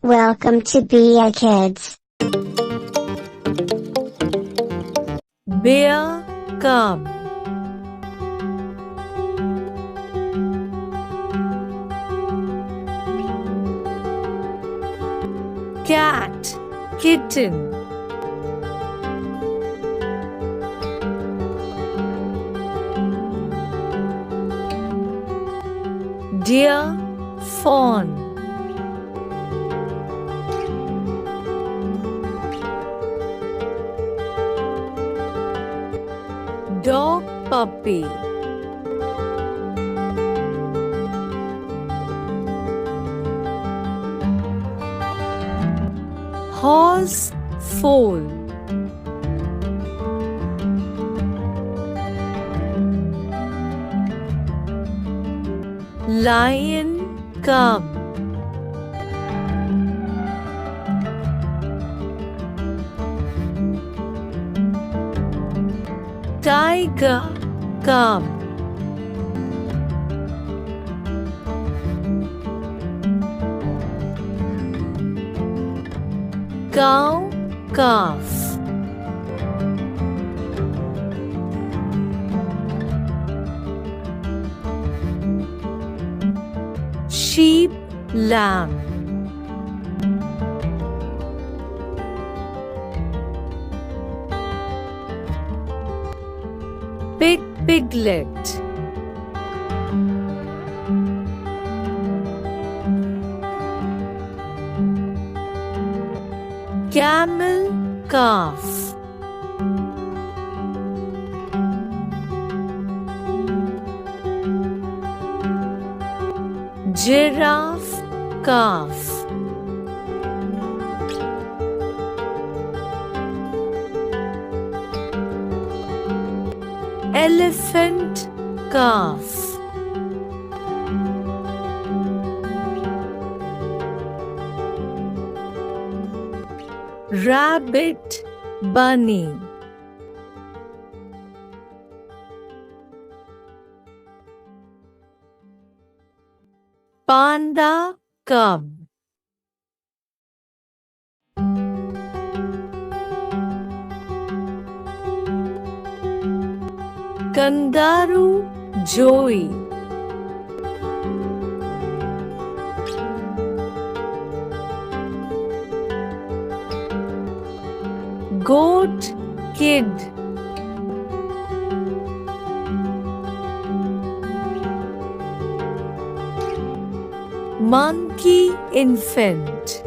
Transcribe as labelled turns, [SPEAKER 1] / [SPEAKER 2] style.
[SPEAKER 1] Welcome to Be a Kids.
[SPEAKER 2] Bear cub. Cat, kitten. Deer, fawn. Dog, puppy. Horse, foal. Lion, cub. Tiger, cub. Cow, calf. Sheep, lamb. Pig, piglet. Camel, calf. Giraffe, calf. Elephant, calf. Rabbit, bunny. Panda, cub. Kangaroo, joey. Goat, kid. Monkey, infant.